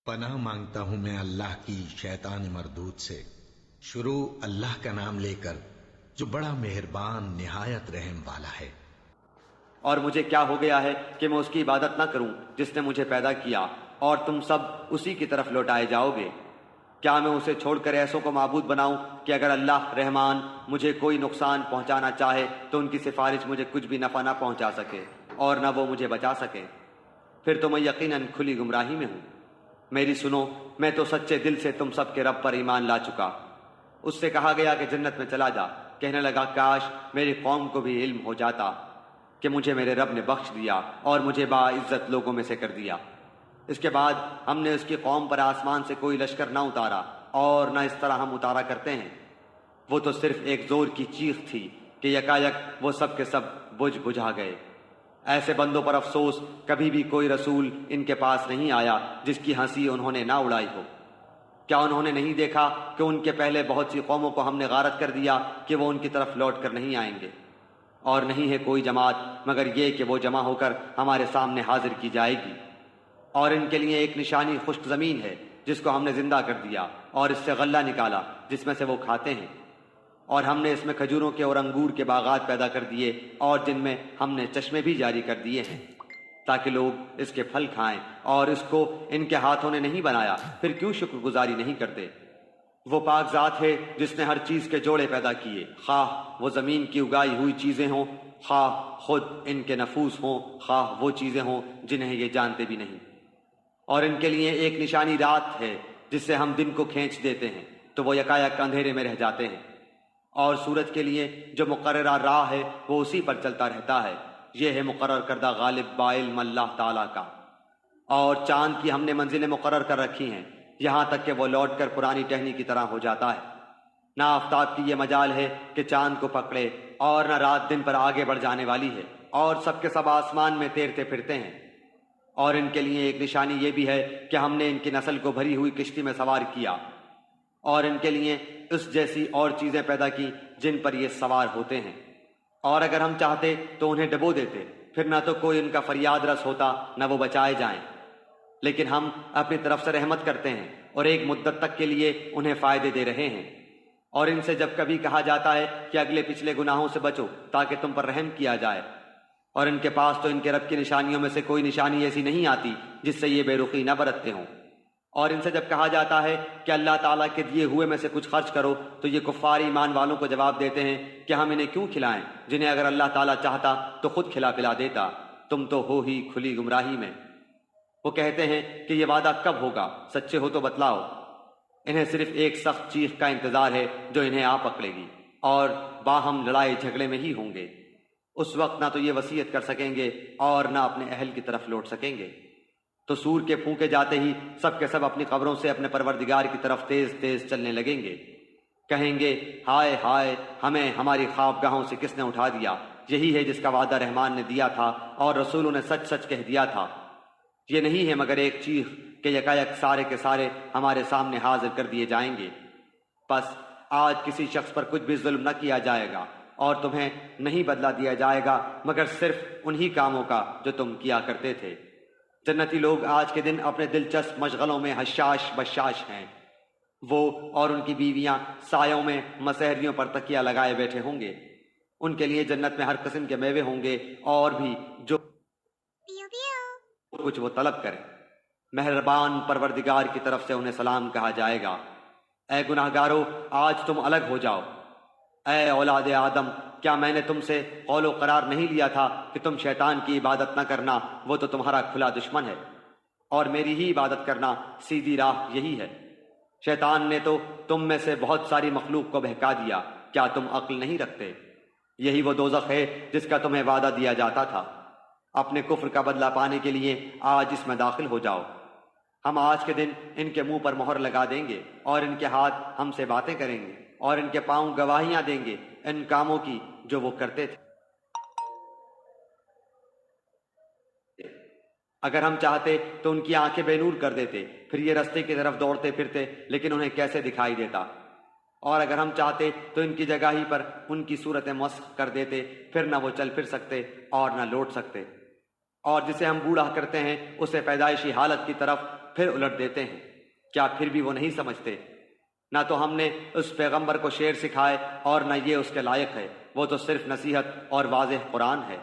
پناہ مانگتا ہوں میں اللہ کی شیطان مردود سے۔ شروع اللہ کا نام لے کر جو بڑا مہربان نہایت رحم والا ہے۔ اور مجھے کیا ہو گیا ہے کہ میں اس کی عبادت نہ کروں جس نے مجھے پیدا کیا، اور تم سب اسی کی طرف لوٹائے جاؤ گے۔ کیا میں اسے چھوڑ کر ایسوں کو معبود بناؤں کہ اگر اللہ رحمان مجھے کوئی نقصان پہنچانا چاہے تو ان کی سفارش مجھے کچھ بھی نفع نہ پہنچا سکے اور نہ وہ مجھے بچا سکے؟ پھر تو میں یقیناً کھلی گمراہی میں ہوں۔ میری سنو، میں تو سچے دل سے تم سب کے رب پر ایمان لا چکا۔ اس سے کہا گیا کہ جنت میں چلا جا۔ کہنے لگا کاش میری قوم کو بھی علم ہو جاتا کہ مجھے میرے رب نے بخش دیا اور مجھے باعزت لوگوں میں سے کر دیا۔ اس کے بعد ہم نے اس کی قوم پر آسمان سے کوئی لشکر نہ اتارا اور نہ اس طرح ہم اتارا کرتے ہیں۔ وہ تو صرف ایک زور کی چیخ تھی کہ یکایک وہ سب کے سب بجھا گئے۔ ایسے بندوں پر افسوس، کبھی بھی کوئی رسول ان کے پاس نہیں آیا جس کی ہنسی انہوں نے نہ اڑائی ہو۔ کیا انہوں نے نہیں دیکھا کہ ان کے پہلے بہت سی قوموں کو ہم نے غارت کر دیا کہ وہ ان کی طرف لوٹ کر نہیں آئیں گے؟ اور نہیں ہے کوئی جماعت مگر یہ کہ وہ جمع ہو کر ہمارے سامنے حاضر کی جائے گی۔ اور ان کے لیے ایک نشانی خشک زمین ہے جس کو ہم نے زندہ کر دیا اور اس سے غلہ نکالا جس میں سے وہ کھاتے ہیں۔ اور ہم نے اس میں کھجوروں کے اور انگور کے باغات پیدا کر دیے اور جن میں ہم نے چشمے بھی جاری کر دیے ہیں تاکہ لوگ اس کے پھل کھائیں۔ اور اس کو ان کے ہاتھوں نے نہیں بنایا، پھر کیوں شکر گزاری نہیں کرتے؟ وہ پاک ذات ہے جس نے ہر چیز کے جوڑے پیدا کیے، خواہ وہ زمین کی اگائی ہوئی چیزیں ہوں، خواہ خود ان کے نفوس ہوں، خواہ وہ چیزیں ہوں جنہیں یہ جانتے بھی نہیں۔ اور ان کے لیے ایک نشانی رات ہے جس سے ہم دن کو کھینچ دیتے ہیں تو وہ یکایک اندھیرے میں رہ جاتے ہیں۔ اور سورج کے لیے جو مقررہ راہ ہے وہ اسی پر چلتا رہتا ہے۔ یہ ہے مقرر کردہ غالب بعلم اللہ تعالیٰ کا۔ اور چاند کی ہم نے منزلیں مقرر کر رکھی ہیں یہاں تک کہ وہ لوٹ کر پرانی ٹہنی کی طرح ہو جاتا ہے۔ نہ آفتاب کی یہ مجال ہے کہ چاند کو پکڑے اور نہ رات دن پر آگے بڑھ جانے والی ہے، اور سب کے سب آسمان میں تیرتے پھرتے ہیں۔ اور ان کے لیے ایک نشانی یہ بھی ہے کہ ہم نے ان کی نسل کو بھری ہوئی کشتی میں سوار کیا اور ان کے لیے اس جیسی اور چیزیں پیدا کی جن پر یہ سوار ہوتے ہیں۔ اور اگر ہم چاہتے تو انہیں ڈبو دیتے، پھر نہ تو کوئی ان کا فریاد رس ہوتا نہ وہ بچائے جائیں۔ لیکن ہم اپنی طرف سے رحمت کرتے ہیں اور ایک مدت تک کے لیے انہیں فائدے دے رہے ہیں۔ اور ان سے جب کبھی کہا جاتا ہے کہ اگلے پچھلے گناہوں سے بچو تاکہ تم پر رحم کیا جائے، اور ان کے پاس تو ان کے رب کی نشانیوں میں سے کوئی نشانی ایسی نہیں آتی جس سے یہ بے رخی نہ برتتے ہوں۔ اور ان سے جب کہا جاتا ہے کہ اللہ تعالیٰ کے دیے ہوئے میں سے کچھ خرچ کرو تو یہ کفار ایمان والوں کو جواب دیتے ہیں کہ ہم انہیں کیوں کھلائیں جنہیں اگر اللہ تعالیٰ چاہتا تو خود کھلا پلا دیتا، تم تو ہو ہی کھلی گمراہی میں۔ وہ کہتے ہیں کہ یہ وعدہ کب ہوگا، سچے ہو تو بتلاؤ۔ انہیں صرف ایک سخت چیخ کا انتظار ہے جو انہیں آ پکڑے گی، اور باہم لڑائی جھگڑے میں ہی ہوں گے۔ اس وقت نہ تو یہ وصیت کر سکیں گے اور نہ اپنے اہل کی طرف لوٹ سکیں گے۔ تو سور کے پھونکے جاتے ہی سب کے سب اپنی قبروں سے اپنے پروردگار کی طرف تیز تیز چلنے لگیں گے۔ کہیں گے ہائے ہائے، ہمیں ہماری خوابگاہوں سے کس نے اٹھا دیا؟ یہی ہے جس کا وعدہ رحمان نے دیا تھا اور رسولوں نے سچ سچ کہہ دیا تھا۔ یہ نہیں ہے مگر ایک چیخ کہ یکایک سارے کے سارے ہمارے سامنے حاضر کر دیے جائیں گے۔ بس آج کسی شخص پر کچھ بھی ظلم نہ کیا جائے گا اور تمہیں نہیں بدلہ دیا جائے گا مگر صرف انہی کاموں کا جو تم کیا کرتے تھے۔ جنتی لوگ آج کے دن اپنے دلچسپ مشغلوں میں حشاش بشاش ہیں۔ وہ اور ان کی بیویاں سایوں میں مسحریوں پر تکیہ لگائے بیٹھے ہوں گے۔ ان کے لیے جنت میں ہر قسم کے میوے ہوں گے اور بھی جو کچھ وہ طلب کریں۔ مہربان پروردگار کی طرف سے انہیں سلام کہا جائے گا۔ اے گناہگارو، آج تم الگ ہو جاؤ۔ اے اولاد آدم، کیا میں نے تم سے قول و قرار نہیں لیا تھا کہ تم شیطان کی عبادت نہ کرنا، وہ تو تمہارا کھلا دشمن ہے، اور میری ہی عبادت کرنا سیدھی راہ یہی ہے۔ شیطان نے تو تم میں سے بہت ساری مخلوق کو بہکا دیا، کیا تم عقل نہیں رکھتے؟ یہی وہ دوزخ ہے جس کا تمہیں وعدہ دیا جاتا تھا۔ اپنے کفر کا بدلہ پانے کے لیے آج اس میں داخل ہو جاؤ۔ ہم آج کے دن ان کے منہ پر مہر لگا دیں گے اور ان کے ہاتھ ہم سے باتیں کریں گے اور ان کے پاؤں گواہیاں دیں گے ان کاموں کی جو وہ کرتے تھے۔ اگر ہم چاہتے تو ان کی آنکھیں بے نور کر دیتے، پھر یہ رستے کی طرف دوڑتے پھرتے، لیکن انہیں کیسے دکھائی دیتا؟ اور اگر ہم چاہتے تو ان کی جگہ ہی پر ان کی صورتیں مسخ کر دیتے، پھر نہ وہ چل پھر سکتے اور نہ لوٹ سکتے۔ اور جسے ہم بوڑھا کرتے ہیں اسے پیدائشی حالت کی طرف پھر الٹ دیتے ہیں۔ کیا پھر بھی وہ نہیں سمجھتے؟ نہ تو ہم نے اس پیغمبر کو شعر سکھائے اور نہ یہ اس کے لائق ہے، وہ تو صرف نصیحت اور واضح قرآن ہے،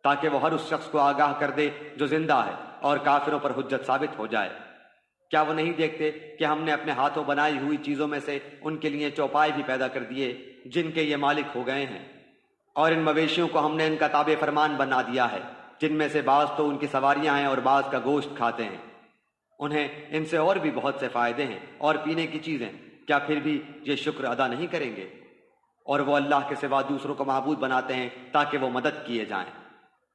تاکہ وہ ہر اس شخص کو آگاہ کر دے جو زندہ ہے اور کافروں پر حجت ثابت ہو جائے۔ کیا وہ نہیں دیکھتے کہ ہم نے اپنے ہاتھوں بنائی ہوئی چیزوں میں سے ان کے لیے چوپائے بھی پیدا کر دیے جن کے یہ مالک ہو گئے ہیں، اور ان مویشیوں کو ہم نے ان کا تابع فرمان بنا دیا ہے، جن میں سے بعض تو ان کی سواریاں ہیں اور بعض کا گوشت کھاتے ہیں، انہیں ان سے اور بھی بہت سے فائدے ہیں اور پینے کی چیزیں، کیا پھر بھی یہ شکر ادا نہیں کریں گے؟ اور وہ اللہ کے سوا دوسروں کو معبود بناتے ہیں تاکہ وہ مدد کیے جائیں،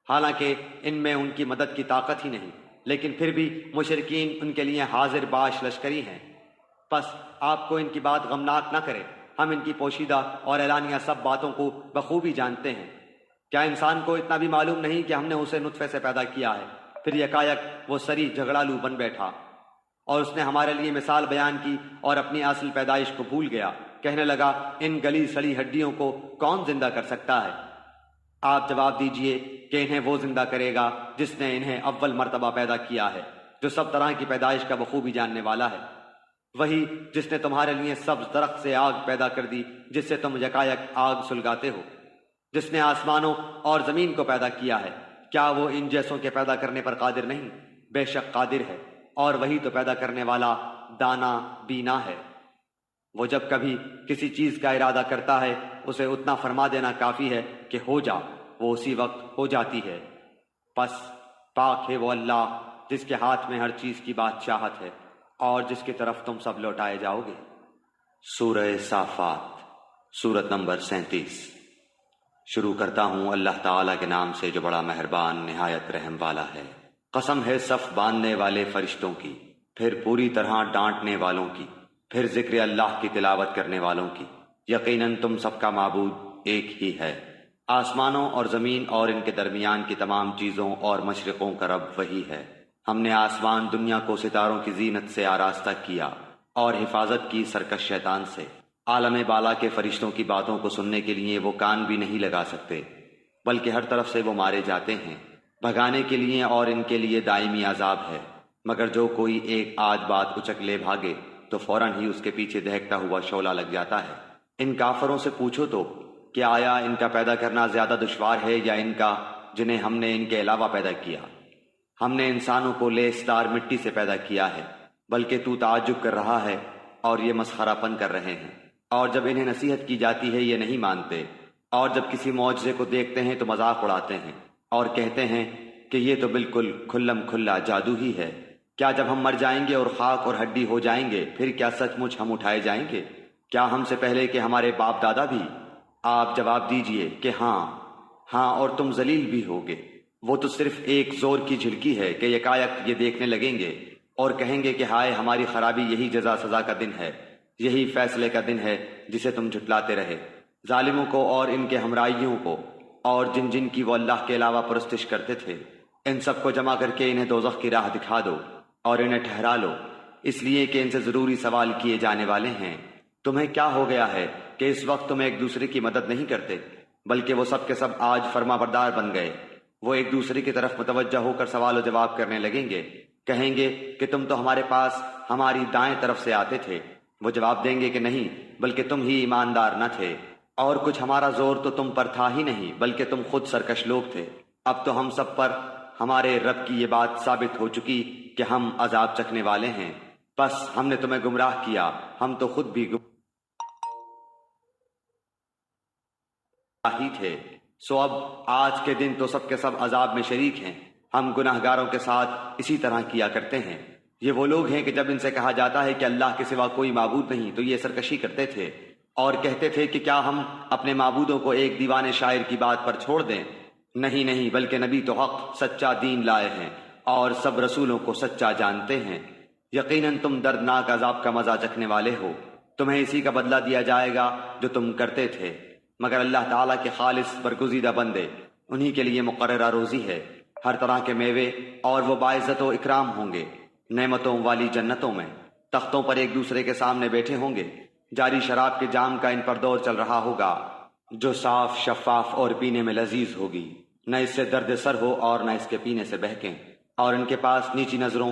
حالانکہ ان میں ان کی مدد کی طاقت ہی نہیں، لیکن پھر بھی مشرکین ان کے لیے حاضر باش لشکری ہیں۔ پس آپ کو ان کی بات غمناک نہ کرے، ہم ان کی پوشیدہ اور اعلانیہ سب باتوں کو بخوبی جانتے ہیں۔ کیا انسان کو اتنا بھی معلوم نہیں کہ ہم نے اسے نطفے سے پیدا کیا ہے، پھر یکایک وہ سری جھگڑالو بن بیٹھا، اور اس نے ہمارے لیے مثال بیان کی اور اپنی اصل پیدائش کو بھول گیا، کہنے لگا ان گلی سڑی ہڈیوں کو کون زندہ کر سکتا ہے؟ آپ جواب دیجئے کہ انہیں وہ زندہ کرے گا جس نے انہیں اول مرتبہ پیدا کیا ہے، جو سب طرح کی پیدائش کا بخوبی جاننے والا ہے، وہی جس نے تمہارے لیے سبز درخت سے آگ پیدا کر دی جس سے تم یکایک آگ سلگاتے ہو، جس نے آسمانوں اور زمین کو پیدا کیا ہے، کیا وہ ان جیسوں کے پیدا کرنے پر قادر نہیں؟ بے شک قادر ہے، اور وہی تو پیدا کرنے والا دانا بینا ہے۔ وہ جب کبھی کسی چیز کا ارادہ کرتا ہے اسے اتنا فرما دینا کافی ہے کہ ہو جا، وہ اسی وقت ہو جاتی ہے۔ پس پاک ہے وہ اللہ جس کے ہاتھ میں ہر چیز کی بادشاہت ہے اور جس کی طرف تم سب لوٹائے جاؤ گے۔ سورہ صافات، سورت نمبر 37۔ شروع کرتا ہوں اللہ تعالیٰ کے نام سے جو بڑا مہربان نہایت رحم والا ہے۔ قسم ہے صف باندھنے والے فرشتوں کی، پھر پوری طرح ڈانٹنے والوں کی، پھر ذکر اللہ کی تلاوت کرنے والوں کی۔ یقیناً تم سب کا معبود ایک ہی ہے۔ آسمانوں اور زمین اور ان کے درمیان کی تمام چیزوں اور مشرقوں کا رب وہی ہے۔ ہم نے آسمان دنیا کو ستاروں کی زینت سے آراستہ کیا اور حفاظت کی سرکش شیطان سے۔ عالم بالا کے فرشتوں کی باتوں کو سننے کے لیے وہ کان بھی نہیں لگا سکتے، بلکہ ہر طرف سے وہ مارے جاتے ہیں، بھگانے کے لیے، اور ان کے لیے دائمی عذاب ہے۔ مگر جو کوئی ایک آدھ بات اچک لے بھاگے تو فوراً ہی اس کے پیچھے دہکتا ہوا شعلہ لگ جاتا ہے۔ ان کافروں سے پوچھو تو کہ آیا ان کا پیدا کرنا زیادہ دشوار ہے یا ان کا جنہیں ہم نے ان کے علاوہ پیدا کیا؟ ہم نے انسانوں کو لیسدار مٹی سے پیدا کیا ہے، بلکہ تو تعجب کر رہا ہے اور یہ مسخرہ پن کر رہے ہیں۔ اور جب انہیں نصیحت کی جاتی ہے یہ نہیں مانتے، اور جب کسی معجزے کو دیکھتے ہیں تو مذاق اڑاتے ہیں اور کہتے ہیں کہ یہ تو بالکل کھلم کھلا جادو ہی ہے۔ کیا جب ہم مر جائیں گے اور خاک اور ہڈی ہو جائیں گے پھر کیا سچ مچ ہم اٹھائے جائیں گے؟ کیا ہم سے پہلے کہ ہمارے باپ دادا بھی؟ آپ جواب دیجئے کہ ہاں ہاں، اور تم ذلیل بھی ہوگے۔ وہ تو صرف ایک زور کی جھلکی ہے کہ یکایک یہ دیکھنے لگیں گے اور کہیں گے کہ ہائے ہماری خرابی، یہی جزا سزا کا دن ہے، یہی فیصلے کا دن ہے جسے تم جھٹلاتے رہے۔ ظالموں کو اور ان کے ہمراہیوں کو اور جن جن کی وہ اللہ کے علاوہ پرستش کرتے تھے، ان سب کو جمع کر کے انہیں دوزخ کی راہ دکھا دو اور انہیں ٹھہرا لو، اس لیے کہ ان سے ضروری سوال کیے جانے والے ہیں۔ تمہیں کیا ہو گیا ہے کہ اس وقت تم ایک دوسرے کی مدد نہیں کرتے؟ بلکہ وہ سب کے سب آج فرما بردار بن گئے۔ وہ ایک دوسرے کی طرف متوجہ ہو کر سوال و جواب کرنے لگیں گے، کہیں گے کہ تم تو ہمارے پاس ہماری دائیں طرف سے آتے تھے۔ وہ جواب دیں گے کہ نہیں، بلکہ تم ہی ایماندار نہ تھے، اور کچھ ہمارا زور تو تم پر تھا ہی نہیں، بلکہ تم خود سرکش لوگ تھے۔ اب تو ہم سب پر ہمارے رب کی یہ بات ثابت ہو چکی کہ ہم عذاب چکھنے والے ہیں۔ بس ہم نے تمہیں گمراہ کیا، ہم تو خود بھی گمراہ ہی تھے، سو اب آج کے دن تو سب کے سب عذاب میں شریک ہیں۔ ہم گناہگاروں کے ساتھ اسی طرح کیا کرتے ہیں۔ یہ وہ لوگ ہیں کہ جب ان سے کہا جاتا ہے کہ اللہ کے سوا کوئی معبود نہیں تو یہ سرکشی کرتے تھے اور کہتے تھے کہ کیا ہم اپنے معبودوں کو ایک دیوانے شاعر کی بات پر چھوڑ دیں؟ نہیں نہیں، بلکہ نبی تو حق سچا دین لائے ہیں اور سب رسولوں کو سچا جانتے ہیں۔ یقیناً تم دردناک عذاب کا مزہ چکھنے والے ہو، تمہیں اسی کا بدلہ دیا جائے گا جو تم کرتے تھے۔ مگر اللہ تعالیٰ کے خالص برگزیدہ بندے، انہی کے لیے مقررہ روزی ہے، ہر طرح کے میوے، اور وہ باعزت و اکرام ہوں گے نعمتوں والی جنتوں میں، تختوں پر ایک دوسرے کے سامنے بیٹھے ہوں گے۔ جاری شراب کے جام کا ان پر دور چل رہا ہوگا جو صاف شفاف اور پینے میں لذیذ ہوگی، نہ اس سے درد سر ہو اور نہ اس کے پینے سے بہکیں، اور ان کے پاس نیچی نظروں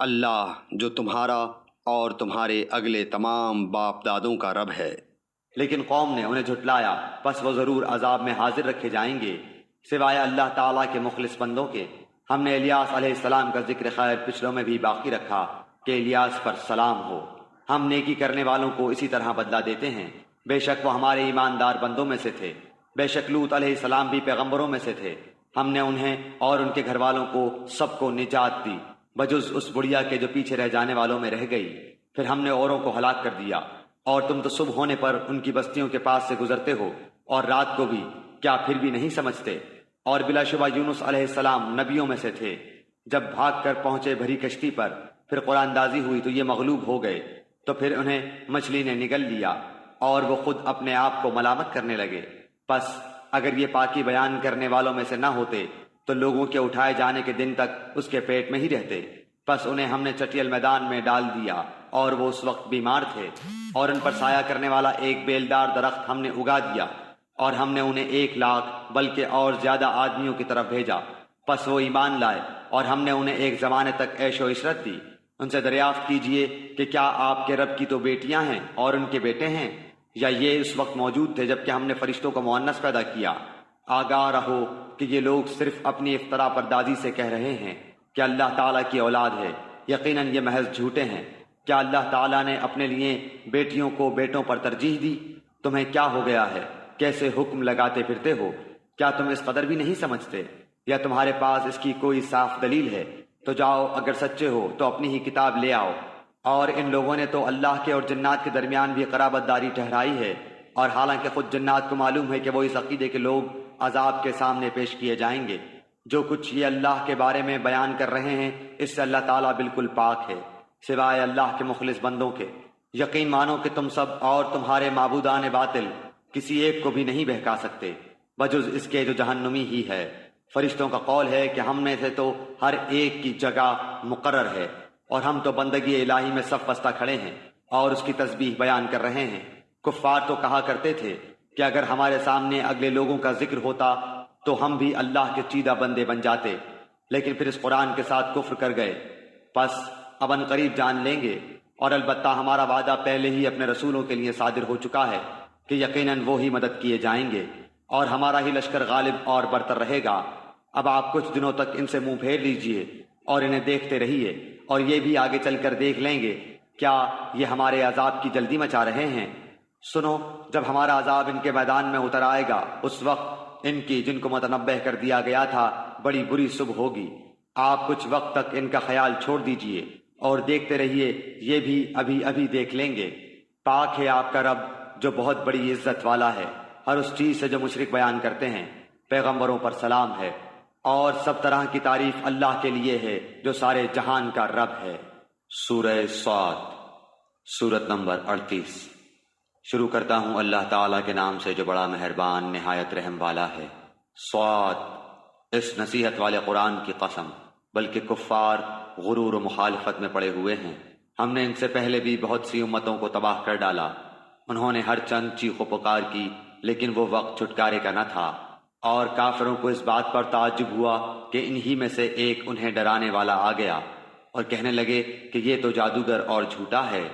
اللہ جو تمہارا اور تمہارے اگلے تمام باپ دادوں کا رب ہے۔ لیکن قوم نے انہیں جھٹلایا، پس وہ ضرور عذاب میں حاضر رکھے جائیں گے، سوائے اللہ تعالیٰ کے مخلص بندوں کے۔ ہم نے الیاس علیہ السلام کا ذکر خیر پچھلوں میں بھی باقی رکھا کہ الیاس پر سلام ہو۔ ہم نیکی کرنے والوں کو اسی طرح بدلہ دیتے ہیں، بے شک وہ ہمارے ایماندار بندوں میں سے تھے۔ بے شک لوط علیہ السلام بھی پیغمبروں میں سے تھے، ہم نے انہیں اور ان کے گھر والوں کو سب کو نجات دی بجز اس بڑھیا کے جو پیچھے رہ جانے والوں میں رہ گئی۔ پھر ہم نے اوروں کو ہلاک کر دیا، اور تم تو صبح ہونے پر ان کی بستیوں کے پاس سے گزرتے ہو، اور رات کو بھی، کیا پھر بھی نہیں سمجھتے؟ اور بلا شبہ یونس علیہ السلام نبیوں میں سے تھے۔ جب بھاگ کر پہنچے بھری کشتی پر، پھر قرآن اندازی ہوئی تو یہ مغلوب ہو گئے، تو پھر انہیں مچھلی نے نگل لیا، اور وہ خود اپنے آپ کو ملامت کرنے لگے۔ پس اگر یہ پاکی بیان کرنے والوں میں سے نہ ہوتے تو لوگوں کے اٹھائے جانے کے دن تک اس کے پیٹ میں ہی رہتے۔ پس انہیں ہم نے چٹیل میدان میں ڈال دیا، اور وہ اس وقت بیمار تھے، اور ان پر سایہ کرنے والا ایک بیلدار درخت ہم نے اگا دیا، اور ہم نے انہیں 1,00,000 بلکہ اور زیادہ آدمیوں کی طرف بھیجا۔ پس وہ ایمان لائے، اور ہم نے انہیں ایک زمانے تک عیش و عشرت دی۔ ان سے دریافت کیجئے کہ کیا آپ کے رب کی تو بیٹیاں ہیں اور ان کے بیٹے ہیں، یا یہ اس وقت موجود تھے جبکہ ہم نے فرشتوں کو مؤنث پیدا کیا؟ آگاہ رہو کہ یہ لوگ صرف اپنی افترا پردازی سے کہہ رہے ہیں کہ اللہ تعالیٰ کی اولاد ہے، یقیناً یہ محض جھوٹے ہیں۔ کیا اللہ تعالیٰ نے اپنے لیے بیٹیوں کو بیٹوں پر ترجیح دی؟ تمہیں کیا ہو گیا ہے؟ کیسے حکم لگاتے پھرتے ہو؟ کیا تم اس قدر بھی نہیں سمجھتے؟ یا تمہارے پاس اس کی کوئی صاف دلیل ہے؟ تو جاؤ، اگر سچے ہو تو اپنی ہی کتاب لے آؤ۔ اور ان لوگوں نے تو اللہ کے اور جنات کے درمیان بھی قرابت داری ٹھہرائی ہے، اور حالانکہ خود جنات کو معلوم ہے کہ وہ اس عقیدے کے لوگ عذاب کے سامنے پیش کیے جائیں گے۔ جو کچھ یہ اللہ کے بارے میں بیان کر رہے ہیں اس سے اللہ تعالیٰ بالکل پاک ہے، سوائے اللہ کے مخلص بندوں کے۔ یقین مانو کہ تم سب اور تمہارے معبودان باطل کسی ایک کو بھی نہیں بہکا سکتے بجز اس کے جو جہنمی ہی ہے۔ فرشتوں کا قول ہے کہ ہم میں سے تو ہر ایک کی جگہ مقرر ہے، اور ہم تو بندگی الہی میں صف بستہ کھڑے ہیں اور اس کی تسبیح بیان کر رہے ہیں۔ کفار تو کہا کرتے تھے کہ اگر ہمارے سامنے اگلے لوگوں کا ذکر ہوتا تو ہم بھی اللہ کے چیدہ بندے بن جاتے، لیکن پھر اس قرآن کے ساتھ کفر کر گئے۔ پس اب ان قریب جان لیں گے، اور البتہ ہمارا وعدہ پہلے ہی اپنے رسولوں کے لیے صادر ہو چکا ہے کہ یقیناً وہ ہی مدد کیے جائیں گے، اور ہمارا ہی لشکر غالب اور برتر رہے گا۔ اب آپ کچھ دنوں تک ان سے منہ پھیر لیجئے اور انہیں دیکھتے رہیے، اور یہ بھی آگے چل کر دیکھ لیں گے کیا یہ ہمارے عذاب کی جلدی مچا رہے ہیں۔ سنو، جب ہمارا عذاب ان کے میدان میں اتر آئے گا، اس وقت ان کی جن کو متنبہ کر دیا گیا تھا بڑی بری صبح ہوگی۔ آپ کچھ وقت تک ان کا خیال چھوڑ دیجئے اور دیکھتے رہیے، یہ بھی ابھی ابھی دیکھ لیں گے۔ پاک ہے آپ کا رب جو بہت بڑی عزت والا ہے ہر اس چیز سے جو مشرک بیان کرتے ہیں۔ پیغمبروں پر سلام ہے، اور سب طرح کی تعریف اللہ کے لیے ہے جو سارے جہان کا رب ہے۔ سورہ صاد، سورت نمبر 38۔ شروع کرتا ہوں اللہ تعالیٰ کے نام سے جو بڑا مہربان نہایت رحم والا ہے۔ صاد، اس نصیحت والے قرآن کی قسم، بلکہ کفار غرور و مخالفت میں پڑے ہوئے ہیں۔ ہم نے ان سے پہلے بھی بہت سی امتوں کو تباہ کر ڈالا، انہوں نے ہر چند چیخ و پکار کی، لیکن وہ وقت چھٹکارے کا نہ تھا، اور کافروں کو اس بات پر تعجب ہوا کہ انہی میں سے ایک انہیں ڈرانے والا آ گیا، اور کہنے لگے کہ یہ تو جادوگر اور جھوٹا ہے،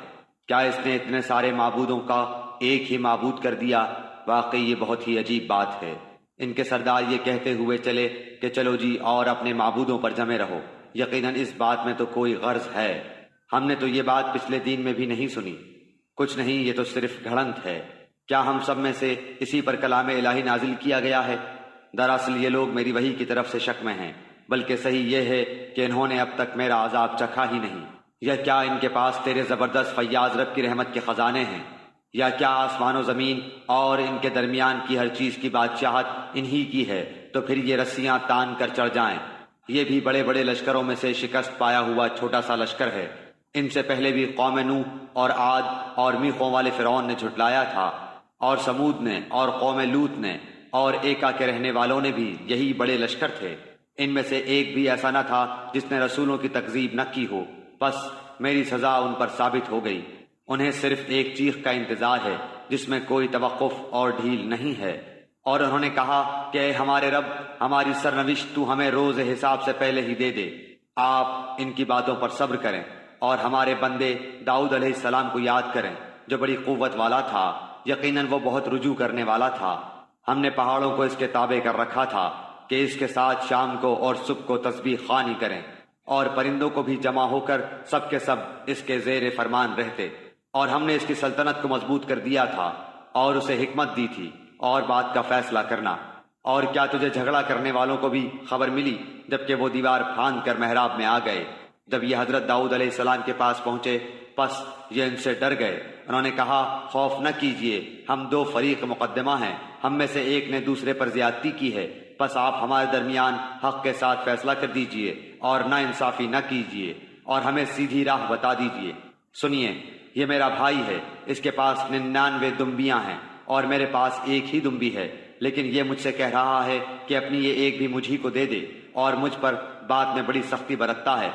کیا اس نے اتنے سارے معبودوں کا ایک ہی معبود کر دیا؟ واقعی یہ بہت ہی عجیب بات ہے۔ ان کے سردار یہ کہتے ہوئے چلے کہ چلو جی اور اپنے معبودوں پر جمے رہو، یقیناً اس بات میں تو کوئی غرض ہے، ہم نے تو یہ بات پچھلے دین میں بھی نہیں سنی، کچھ نہیں، یہ تو صرف گھڑنت ہے۔ کیا ہم سب میں سے اسی پر کلام الہی نازل کیا گیا ہے؟ دراصل یہ لوگ میری وحی کی طرف سے شک میں ہیں، بلکہ صحیح یہ ہے کہ انہوں نے اب تک میرا عذاب چکھا ہی نہیں۔ یا کیا ان کے پاس تیرے زبردست فیاض رب کی رحمت کے خزانے ہیں؟ یا کیا آسمان و زمین اور ان کے درمیان کی ہر چیز کی بادشاہت انہی کی ہے؟ تو پھر یہ رسیاں تان کر چڑھ جائیں۔ یہ بھی بڑے بڑے لشکروں میں سے شکست پایا ہوا چھوٹا سا لشکر ہے۔ ان سے پہلے بھی قوم نوح اور عاد اور میخوں والے فرعون نے جھٹلایا تھا، اور سمود نے اور قوم لوط نے اور ایکا کے رہنے والوں نے بھی یہی بڑے لشکر تھے۔ ان میں سے ایک بھی ایسا نہ تھا جس نے رسولوں کی تکذیب نہ کی ہو، بس میری سزا ان پر ثابت ہو گئی۔ انہیں صرف ایک چیخ کا انتظار ہے جس میں کوئی توقف اور ڈھیل نہیں ہے۔ اور انہوں نے کہا کہ اے ہمارے رب، ہماری سرنوشت تو ہمیں روز حساب سے پہلے ہی دے دے، آپ ان کی باتوں پر صبر کریں اور ہمارے بندے داؤد علیہ السلام کو یاد کریں جو بڑی قوت والا تھا، یقیناً وہ بہت رجوع کرنے والا تھا۔ ہم نے پہاڑوں کو اس کے تابع کر رکھا تھا کہ اس کے ساتھ شام کو اور صبح کو تسبیح خوانی کریں، اور پرندوں کو بھی جمع ہو کر سب کے سب اس کے زیر فرمان رہتے، اور ہم نے اس کی سلطنت کو مضبوط کر دیا تھا اور اسے حکمت دی تھی اور بات کا فیصلہ کرنا۔ اور کیا تجھے جھگڑا کرنے والوں کو بھی خبر ملی جبکہ وہ دیوار پھاند کر محراب میں آ گئے؟ جب یہ حضرت داؤد علیہ السلام کے پاس پہنچے پس یہ ان سے ڈر گئے۔ انہوں نے کہا خوف نہ کیجئے، ہم دو فریق مقدمہ ہیں، ہم میں سے ایک نے دوسرے پر زیادتی کی ہے، پس آپ ہمارے درمیان حق کے ساتھ فیصلہ کر دیجئے اور نا انصافی نہ کیجئے اور ہمیں سیدھی راہ بتا دیجئے۔ سنیے، یہ میرا بھائی ہے، اس کے پاس 99 دمبیاں ہیں اور میرے پاس ایک ہی دمبی ہے، لیکن یہ مجھ سے کہہ رہا ہے کہ اپنی یہ ایک بھی مجھ ہی کو دے دے، اور مجھ پر بات میں بڑی سختی برتتا ہے۔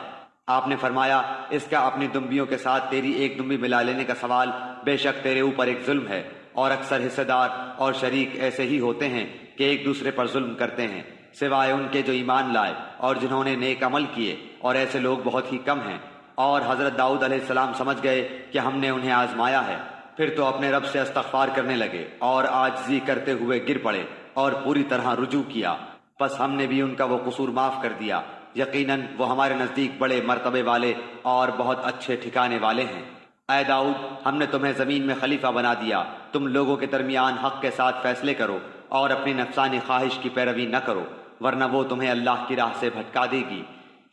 آپ نے فرمایا اس کا اپنی دمبیوں کے ساتھ تیری ایک دمبی ملا لینے کا سوال بے شک تیرے اوپر ایک ظلم ہے، اور اکثر حصے دار اور شریک ایسے ہی ہوتے ہیں کہ ایک دوسرے پر ظلم کرتے ہیں، سوائے ان کے جو ایمان لائے اور جنہوں نے نیک عمل کیے، اور ایسے لوگ بہت ہی کم ہیں۔ اور حضرت داؤد علیہ السلام سمجھ گئے کہ ہم نے انہیں آزمایا ہے، پھر تو اپنے رب سے استغفار کرنے لگے اور عاجزی کرتے ہوئے گر پڑے اور پوری طرح رجوع کیا، پس ہم نے بھی ان کا وہ قصور معاف کر دیا، یقیناً وہ ہمارے نزدیک بڑے مرتبے والے اور بہت اچھے ٹھکانے والے ہیں۔ اے داؤد، ہم نے تمہیں زمین میں خلیفہ بنا دیا، تم لوگوں کے درمیان حق کے ساتھ فیصلے کرو اور اپنی نفسانی خواہش کی پیروی نہ کرو، ورنہ وہ تمہیں اللہ کی راہ سے بھٹکا دے گی۔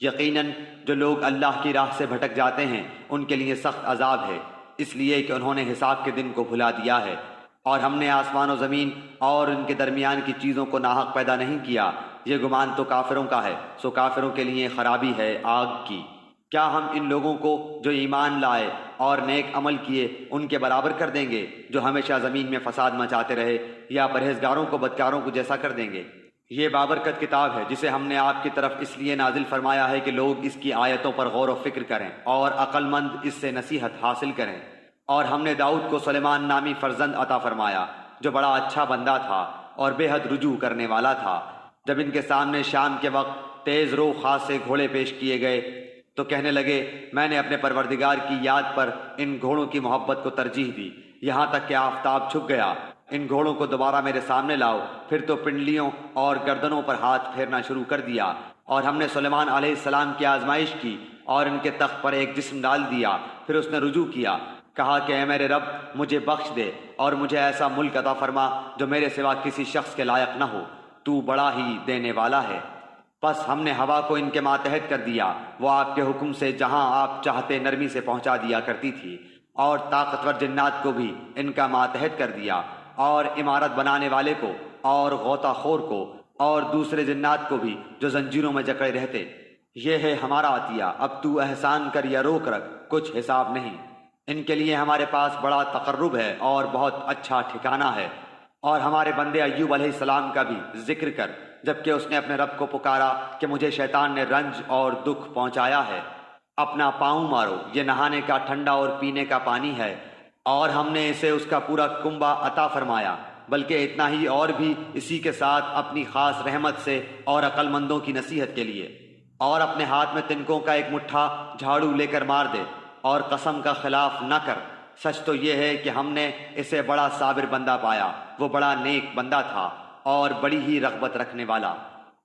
یقیناً جو لوگ اللہ کی راہ سے بھٹک جاتے ہیں ان کے لیے سخت عذاب ہے، اس لیے کہ انہوں نے حساب کے دن کو بھلا دیا ہے۔ اور ہم نے آسمان و زمین اور ان کے درمیان کی چیزوں کو ناحق پیدا نہیں کیا، یہ گمان تو کافروں کا ہے، سو کافروں کے لیے خرابی ہے آگ کی۔ کیا ہم ان لوگوں کو جو ایمان لائے اور نیک عمل کیے ان کے برابر کر دیں گے جو ہمیشہ زمین میں فساد مچاتے رہے، یا پرہیزگاروں کو بدکاروں کو جیسا کر دیں گے؟ یہ بابرکت کتاب ہے جسے ہم نے آپ کی طرف اس لیے نازل فرمایا ہے کہ لوگ اس کی آیتوں پر غور و فکر کریں اور عقل مند اس سے نصیحت حاصل کریں۔ اور ہم نے داؤد کو سلیمان نامی فرزند عطا فرمایا جو بڑا اچھا بندہ تھا اور بے حد رجوع کرنے والا تھا۔ جب ان کے سامنے شام کے وقت تیز رو خاص سے گھوڑے پیش کیے گئے تو کہنے لگے میں نے اپنے پروردگار کی یاد پر ان گھوڑوں کی محبت کو ترجیح دی، یہاں تک کہ آفتاب چھپ گیا۔ ان گھوڑوں کو دوبارہ میرے سامنے لاؤ۔ پھر تو پنڈلیوں اور گردنوں پر ہاتھ پھیرنا شروع کر دیا، اور ہم نے سلیمان علیہ السلام کی آزمائش کی اور ان کے تخت پر ایک جسم ڈال دیا۔ پھر اس نے رجوع کیا، کہا کہ اے میرے رب مجھے بخش دے اور مجھے ایسا ملک عطا فرما جو میرے سوا کسی شخص کے لائق نہ ہو، تو بڑا ہی دینے والا ہے۔ پس ہم نے ہوا کو ان کے ماتحت کر دیا، وہ آپ کے حکم سے جہاں آپ چاہتے نرمی سے پہنچا دیا کرتی تھی، اور طاقتور جنات کو بھی ان کا ماتحت کر دیا، اور عمارت بنانے والے کو اور غوطہ خور کو اور دوسرے جنات کو بھی جو زنجیروں میں جکڑے رہتے۔ یہ ہے ہمارا عطیہ، اب تو احسان کر یا روک رکھ، کچھ حساب نہیں۔ ان کے لیے ہمارے پاس بڑا تقرب ہے اور بہت اچھا ٹھکانہ ہے۔ اور ہمارے بندے ایوب علیہ السلام کا بھی ذکر کر، جبکہ اس نے اپنے رب کو پکارا کہ مجھے شیطان نے رنج اور دکھ پہنچایا ہے۔ اپنا پاؤں مارو، یہ نہانے کا ٹھنڈا اور پینے کا پانی ہے، اور ہم نے اسے اس کا پورا کنبہ عطا فرمایا، بلکہ اتنا ہی اور بھی اسی کے ساتھ اپنی خاص رحمت سے اور عقل مندوں کی نصیحت کے لیے۔ اور اپنے ہاتھ میں تنکوں کا ایک مٹھا جھاڑو لے کر مار دے اور قسم کا خلاف نہ کر، سچ تو یہ ہے کہ ہم نے اسے بڑا صابر بندہ پایا، وہ بڑا نیک بندہ تھا اور بڑی ہی رغبت رکھنے والا۔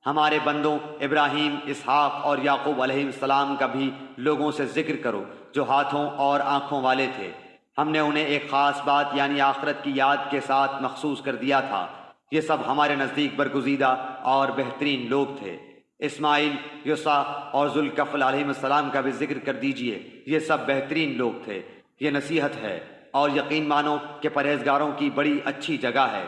ہمارے بندوں ابراہیم، اسحاق اور یعقوب علیہ السلام کا بھی لوگوں سے ذکر کرو جو ہاتھوں اور آنکھوں والے تھے۔ ہم نے انہیں ایک خاص بات یعنی آخرت کی یاد کے ساتھ مخصوص کر دیا تھا۔ یہ سب ہمارے نزدیک برگزیدہ اور بہترین لوگ تھے۔ اسماعیل، یسع اور ذوالکفل علیہ السلام کا بھی ذکر کر دیجئے، یہ سب بہترین لوگ تھے۔ یہ نصیحت ہے اور یقین مانو کہ پرہیزگاروں کی بڑی اچھی جگہ ہے،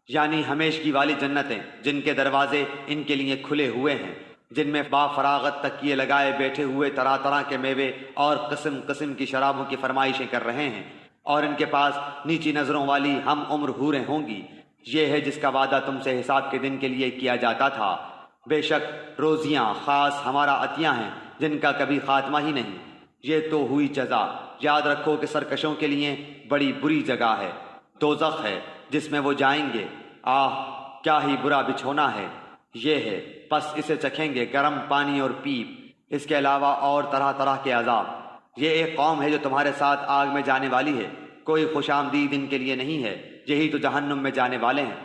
یعنی ہمیشگی والی جنتیں جن کے دروازے ان کے لیے کھلے ہوئے ہیں، جن میں با فراغت تکیے لگائے بیٹھے ہوئے طرح طرح کے میوے اور قسم قسم کی شرابوں کی فرمائشیں کر رہے ہیں، اور ان کے پاس نیچی نظروں والی ہم عمر حوریں ہوں گی۔ یہ ہے جس کا وعدہ تم سے حساب کے دن کے لیے کیا جاتا تھا۔ بے شک روزیاں خاص ہمارا عطیہ ہیں جن کا کبھی خاتمہ ہی نہیں۔ یہ تو ہوئی جزا، یاد رکھو کہ سرکشوں کے لیے بڑی بری جگہ ہے، دوزخ ہے جس میں وہ جائیں گے، آہ کیا ہی برا بچھونا ہے۔ یہ ہے، پس اسے چکھیں گے گرم پانی اور پیپ، اس کے علاوہ اور طرح طرح کے عذاب۔ یہ ایک قوم ہے جو تمہارے ساتھ آگ میں جانے والی ہے، کوئی خوش آمدید ان کے لیے نہیں ہے، یہی تو جہنم میں جانے والے ہیں۔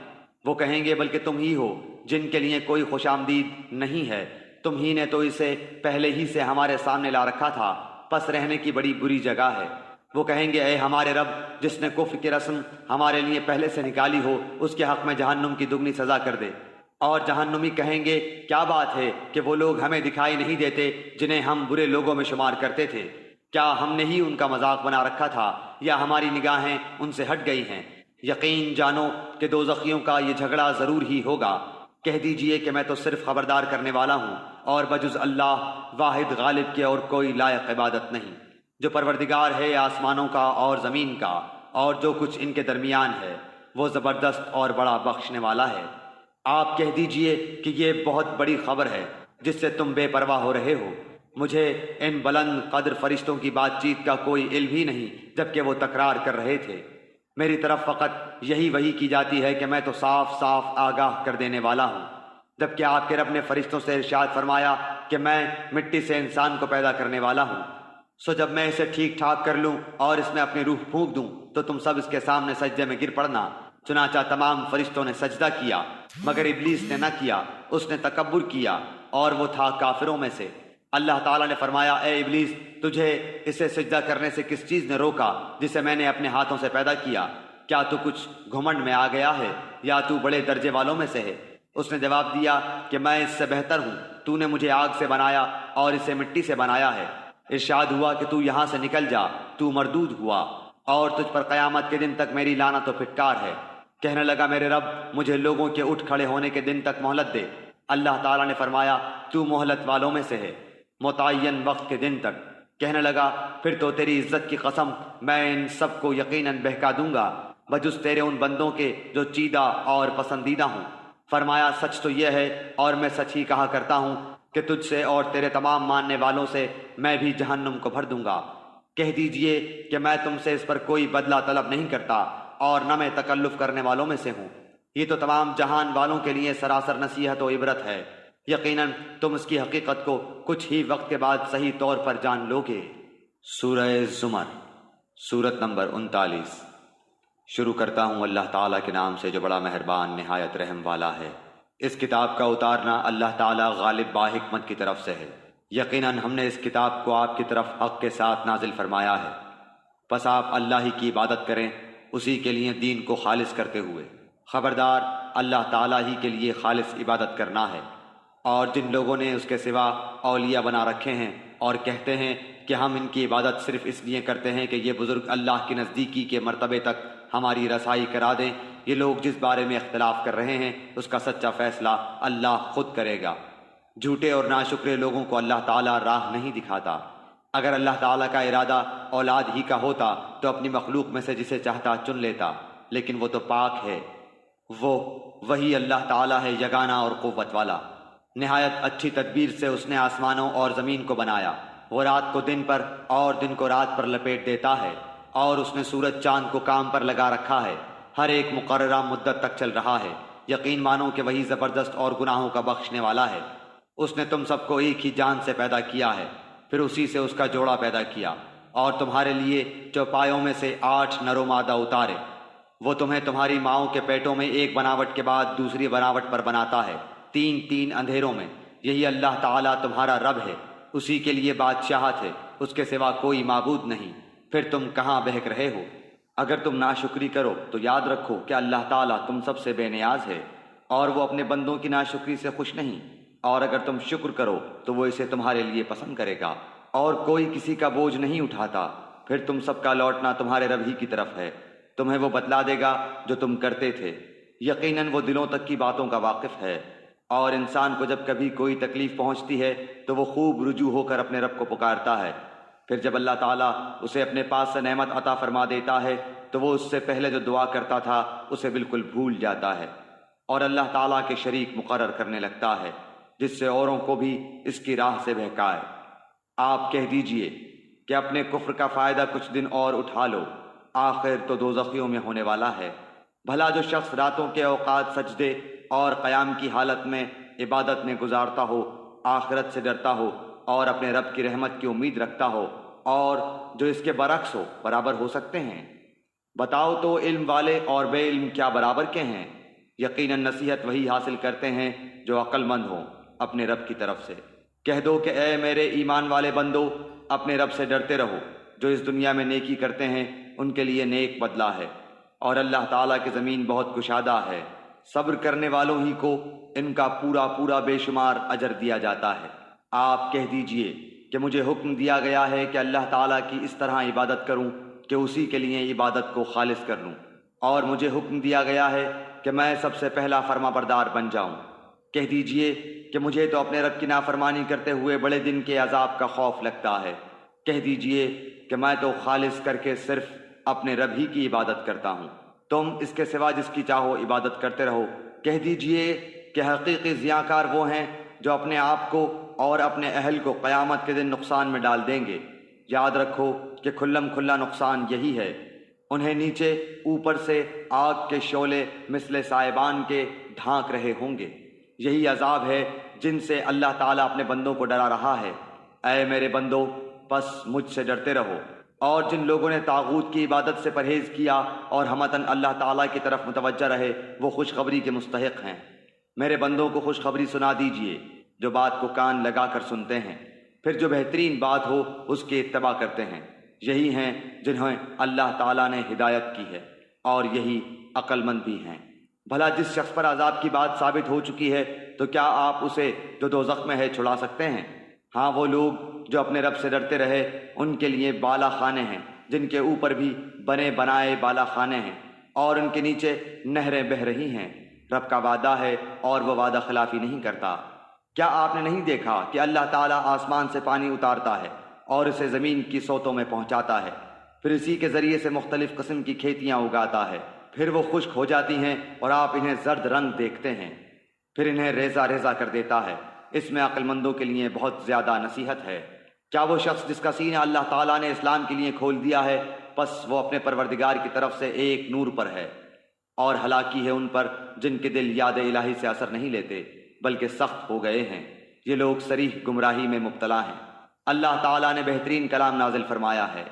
وہ کہیں گے بلکہ تم ہی ہو جن کے لیے کوئی خوش آمدید نہیں ہے، تم ہی نے تو اسے پہلے ہی سے ہمارے سامنے لا رکھا تھا، پس رہنے کی بڑی بری جگہ ہے۔ وہ کہیں گے اے ہمارے رب، جس نے کفر کی رسم ہمارے لیے پہلے سے نکالی ہو، اس کے حق میں جہنم کی دگنی سزا کر دے۔ اور جہنمی کہیں گے کیا بات ہے کہ وہ لوگ ہمیں دکھائی نہیں دیتے جنہیں ہم برے لوگوں میں شمار کرتے تھے؟ کیا ہم نے ہی ان کا مذاق بنا رکھا تھا یا ہماری نگاہیں ان سے ہٹ گئی ہیں؟ یقین جانو کہ دوزخیوں کا یہ جھگڑا ضرور ہی ہوگا۔ کہہ دیجئے کہ میں تو صرف خبردار کرنے والا ہوں، اور بجز اللہ واحد غالب کے اور کوئی لائق عبادت نہیں، جو پروردگار ہے آسمانوں کا اور زمین کا اور جو کچھ ان کے درمیان ہے، وہ زبردست اور بڑا بخشنے والا ہے۔ آپ کہہ دیجئے کہ یہ بہت بڑی خبر ہے جس سے تم بے پرواہ ہو رہے ہو۔ مجھے ان بلند قدر فرشتوں کی بات چیت کا کوئی علم ہی نہیں جبکہ وہ تکرار کر رہے تھے۔ میری طرف فقط یہی وحی کی جاتی ہے کہ میں تو صاف صاف آگاہ کر دینے والا ہوں۔ جبکہ آپ کے رب نے فرشتوں سے ارشاد فرمایا کہ میں مٹی سے انسان کو پیدا کرنے والا ہوں، سو جب میں اسے ٹھیک ٹھاک کر لوں اور اس میں اپنی روح پھونک دوں تو تم سب اس کے سامنے سجدے میں گر پڑنا۔ چنانچہ تمام فرشتوں نے سجدہ کیا مگر ابلیس نے نہ کیا، اس نے تکبر کیا اور وہ تھا کافروں میں سے۔ اللہ تعالیٰ نے فرمایا اے ابلیس، تجھے اسے سجدہ کرنے سے کس چیز نے روکا جسے میں نے اپنے ہاتھوں سے پیدا کیا؟ کیا تو کچھ گھمنڈ میں آ گیا ہے یا تو بڑے درجے والوں میں سے ہے؟ اس نے جواب دیا کہ میں اس سے بہتر ہوں، تو نے مجھے آگ سے بنایا اور اسے مٹی سے بنایا ہے۔ ارشاد ہوا کہ تو یہاں سے نکل جا، تو مردود ہوا، اور تجھ پر قیامت کے دن تک میری لعنت و پھٹکار ہے۔ کہنے لگا میرے رب، مجھے لوگوں کے اٹھ کھڑے ہونے کے دن تک مہلت دے۔ اللہ تعالیٰ نے فرمایا تو مہلت والوں میں سے ہے، متعین وقت کے دن تک۔ کہنے لگا پھر تو تیری عزت کی قسم میں ان سب کو یقیناً بہکا دوں گا بجز تیرے ان بندوں کے جو چیدہ اور پسندیدہ ہوں۔ فرمایا سچ تو یہ ہے اور میں سچ ہی کہا کرتا ہوں کہ تجھ سے اور تیرے تمام ماننے والوں سے میں بھی جہنم کو بھر دوں گا۔ کہہ دیجئے کہ میں تم سے اس پر کوئی بدلہ طلب نہیں کرتا اور نہ میں تکلف کرنے والوں میں سے ہوں۔ یہ تو تمام جہان والوں کے لیے سراسر نصیحت و عبرت ہے، یقیناً تم اس کی حقیقت کو کچھ ہی وقت کے بعد صحیح طور پر جان لو گے۔ سورہ زمر، سورت نمبر 39۔ شروع کرتا ہوں اللہ تعالیٰ کے نام سے جو بڑا مہربان نہایت رحم والا ہے۔ اس کتاب کا اتارنا اللہ تعالیٰ غالب با حکمت کی طرف سے ہے۔ یقیناً ہم نے اس کتاب کو آپ کی طرف حق کے ساتھ نازل فرمایا ہے، پس آپ اللہ ہی کی عبادت کریں، اسی کے لیے دین کو خالص کرتے ہوئے۔ خبردار اللہ تعالیٰ ہی کے لیے خالص عبادت کرنا ہے۔ اور جن لوگوں نے اس کے سوا اولیاء بنا رکھے ہیں اور کہتے ہیں کہ ہم ان کی عبادت صرف اس لیے کرتے ہیں کہ یہ بزرگ اللہ کی نزدیکی کے مرتبے تک ہماری رسائی کرا دیں، یہ لوگ جس بارے میں اختلاف کر رہے ہیں اس کا سچا فیصلہ اللہ خود کرے گا۔ جھوٹے اور ناشکرے لوگوں کو اللہ تعالیٰ راہ نہیں دکھاتا۔ اگر اللہ تعالیٰ کا ارادہ اولاد ہی کا ہوتا تو اپنی مخلوق میں سے جسے چاہتا چن لیتا، لیکن وہ تو پاک ہے۔ وہی اللہ تعالیٰ ہے یگانہ اور قوت والا۔ نہایت اچھی تدبیر سے اس نے آسمانوں اور زمین کو بنایا۔ وہ رات کو دن پر اور دن کو رات پر لپیٹ دیتا ہے، اور اس نے سورج چاند کو کام پر لگا رکھا ہے، ہر ایک مقررہ مدت تک چل رہا ہے۔ یقین مانو کہ وہی زبردست اور گناہوں کا بخشنے والا ہے۔ اس نے تم سب کو ایک ہی جان سے پیدا کیا ہے، پھر اسی سے اس کا جوڑا پیدا کیا، اور تمہارے لیے چوپایوں میں سے 8 نر و مادہ اتارے۔ وہ تمہیں تمہاری ماؤں کے پیٹوں میں ایک بناوٹ کے بعد دوسری بناوٹ پر بناتا ہے، 3 اندھیروں میں۔ یہی اللہ تعالیٰ تمہارا رب ہے، اسی کے لیے بادشاہت ہے، اس کے سوا کوئی معبود نہیں۔ پھر تم کہاں بہک رہے ہو؟ اگر تم ناشکری کرو تو یاد رکھو کہ اللہ تعالیٰ تم سب سے بے نیاز ہے، اور وہ اپنے بندوں کی ناشکری سے خوش نہیں، اور اگر تم شکر کرو تو وہ اسے تمہارے لیے پسند کرے گا، اور کوئی کسی کا بوجھ نہیں اٹھاتا۔ پھر تم سب کا لوٹنا تمہارے رب ہی کی طرف ہے، تمہیں وہ بتلا دے گا جو تم کرتے تھے۔ یقیناً وہ دلوں تک کی باتوں کا واقف ہے، اور انسان کو جب کبھی کوئی تکلیف پہنچتی ہے تو وہ خوب رجوع ہو کر اپنے رب کو پکارتا ہے۔ پھر جب اللہ تعالیٰ اسے اپنے پاس سے نعمت عطا فرما دیتا ہے تو وہ اس سے پہلے جو دعا کرتا تھا اسے بالکل بھول جاتا ہے، اور اللہ تعالیٰ کے شریک مقرر کرنے لگتا ہے جس سے اوروں کو بھی اس کی راہ سے بہکائے۔ آپ کہہ دیجئے کہ اپنے کفر کا فائدہ کچھ دن اور اٹھا لو، آخر تو دوزخیوں میں ہونے والا ہے۔ بھلا جو شخص راتوں کے اوقات سجدے اور قیام کی حالت میں عبادت میں گزارتا ہو، آخرت سے ڈرتا ہو اور اپنے رب کی رحمت کی امید رکھتا ہو اور جو اس کے برعکس ہو برابر ہو سکتے ہیں؟ بتاؤ تو علم والے اور بے علم کیا برابر کے ہیں؟ یقیناً نصیحت وہی حاصل کرتے ہیں جو عقل مند ہوں اپنے رب کی طرف سے۔ کہہ دو کہ اے میرے ایمان والے بندو، اپنے رب سے ڈرتے رہو، جو اس دنیا میں نیکی کرتے ہیں ان کے لیے نیک بدلہ ہے، اور اللہ تعالیٰ کی زمین بہت کشادہ ہے۔ صبر کرنے والوں ہی کو ان کا پورا پورا بے شمار اجر دیا جاتا ہے۔ آپ کہہ دیجئے کہ مجھے حکم دیا گیا ہے کہ اللہ تعالیٰ کی اس طرح عبادت کروں کہ اسی کے لیے عبادت کو خالص کر لوں، اور مجھے حکم دیا گیا ہے کہ میں سب سے پہلا فرما بردار بن جاؤں۔ کہہ دیجئے کہ مجھے تو اپنے رب کی نافرمانی کرتے ہوئے بڑے دن کے عذاب کا خوف لگتا ہے۔ کہہ دیجئے کہ میں تو خالص کر کے صرف اپنے رب ہی کی عبادت کرتا ہوں، تم اس کے سوا جس کی چاہو عبادت کرتے رہو۔ کہہ دیجئے کہ حقیقی ضیاءکار وہ ہیں جو اپنے آپ کو اور اپنے اہل کو قیامت کے دن نقصان میں ڈال دیں گے۔ یاد رکھو کہ کھلم کھلا نقصان یہی ہے، انہیں نیچے اوپر سے آگ کے شعلے مثل سائبان کے ڈھانک رہے ہوں گے۔ یہی عذاب ہے جن سے اللہ تعالیٰ اپنے بندوں کو ڈرا رہا ہے۔ اے میرے بندو، پس مجھ سے ڈرتے رہو، اور جن لوگوں نے طاغوت کی عبادت سے پرہیز کیا اور ہمتاً اللہ تعالیٰ کی طرف متوجہ رہے، وہ خوشخبری کے مستحق ہیں۔ میرے بندوں کو خوشخبری سنا دیجئے جو بات کو کان لگا کر سنتے ہیں، پھر جو بہترین بات ہو اس کی اتباع کرتے ہیں۔ یہی ہیں جنہیں اللہ تعالیٰ نے ہدایت کی ہے، اور یہی عقل مند بھی ہیں۔ بھلا جس شخص پر عذاب کی بات ثابت ہو چکی ہے تو کیا آپ اسے جو دوزخ میں ہے چھڑا سکتے ہیں؟ ہاں، وہ لوگ جو اپنے رب سے ڈرتے رہے ان کے لیے بالا خانے ہیں، جن کے اوپر بھی بنے بنائے بالا خانے ہیں، اور ان کے نیچے نہریں بہہ رہی ہیں۔ رب کا وعدہ ہے اور وہ وعدہ خلافی نہیں کرتا۔ کیا آپ نے نہیں دیکھا کہ اللہ تعالیٰ آسمان سے پانی اتارتا ہے اور اسے زمین کی سوتوں میں پہنچاتا ہے، پھر اسی کے ذریعے سے مختلف قسم کی کھیتیاں اگاتا ہے، پھر وہ خشک ہو جاتی ہیں اور آپ انہیں زرد رنگ دیکھتے ہیں، پھر انہیں ریزہ ریزہ کر دیتا ہے۔ اس میں عقل مندوں کے لیے بہت زیادہ نصیحت ہے۔ کیا وہ شخص جس کا سینہ اللہ تعالیٰ نے اسلام کے لیے کھول دیا ہے، پس وہ اپنے پروردگار کی طرف سے ایک نور پر ہے، اور ہلاکی ہے ان پر جن کے دل یاد الہی سے اثر نہیں لیتے بلکہ سخت ہو گئے ہیں۔ یہ لوگ صریح گمراہی میں مبتلا ہیں۔ اللہ تعالیٰ نے بہترین کلام نازل فرمایا ہے،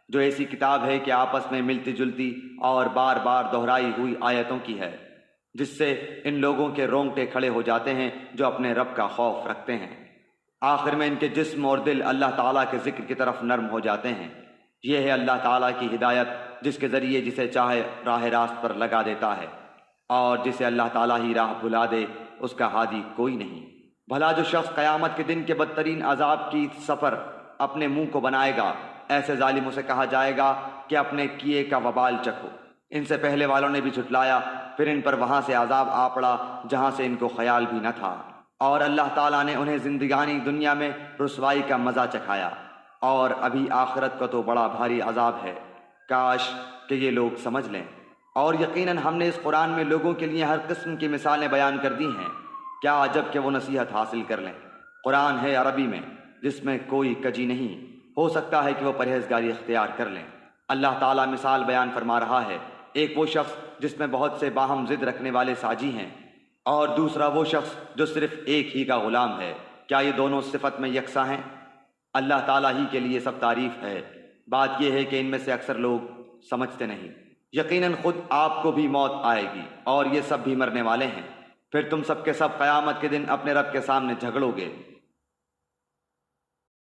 جو ایسی کتاب ہے کہ آپس میں ملتی جلتی اور بار بار دہرائی ہوئی آیتوں کی ہے، جس سے ان لوگوں کے رونگٹے کھڑے ہو جاتے ہیں جو اپنے رب کا خوف رکھتے ہیں۔ آخر میں ان کے جسم اور دل اللہ تعالیٰ کے ذکر کی طرف نرم ہو جاتے ہیں۔ یہ ہے اللہ تعالیٰ کی ہدایت، جس کے ذریعے جسے چاہے راہ راست پر لگا دیتا ہے، اور جسے اللہ تعالیٰ ہی راہ بھلا دے اس کا ہادی کوئی نہیں۔ بھلا جو شخص قیامت کے دن کے بدترین عذاب کی سفر اپنے منہ کو بنائے گا، ایسے ظالموں سے کہا جائے گا کہ اپنے کیے کا وبال چکھو۔ ان سے پہلے والوں نے بھی جھٹلایا، پھر ان پر وہاں سے عذاب آ پڑا جہاں سے ان کو خیال بھی نہ تھا، اور اللہ تعالیٰ نے انہیں زندگانی دنیا میں رسوائی کا مزہ چکھایا، اور ابھی آخرت کا تو بڑا بھاری عذاب ہے۔ کاش کہ یہ لوگ سمجھ لیں۔ اور یقیناً ہم نے اس قرآن میں لوگوں کے لیے ہر قسم کی مثالیں بیان کر دی ہیں، کیا عجب کہ وہ نصیحت حاصل کر لیں۔ قرآن ہے عربی میں، جس میں کوئی کجی نہیں، ہو سکتا ہے کہ وہ پرہیزگاری اختیار کر لیں۔ اللہ تعالیٰ مثال بیان فرما رہا ہے، ایک وہ شخص جس میں بہت سے باہم ضد رکھنے والے ساجی ہیں، اور دوسرا وہ شخص جو صرف ایک ہی کا غلام ہے۔ کیا یہ دونوں صفت میں یکساں ہیں؟ اللہ تعالیٰ ہی کے لیے سب تعریف ہے۔ بات یہ ہے کہ ان میں سے اکثر لوگ سمجھتے نہیں۔ یقیناً خود آپ کو بھی موت آئے گی، اور یہ سب بھی مرنے والے ہیں، پھر تم سب کے سب قیامت کے دن اپنے رب کے سامنے جھگڑو گے۔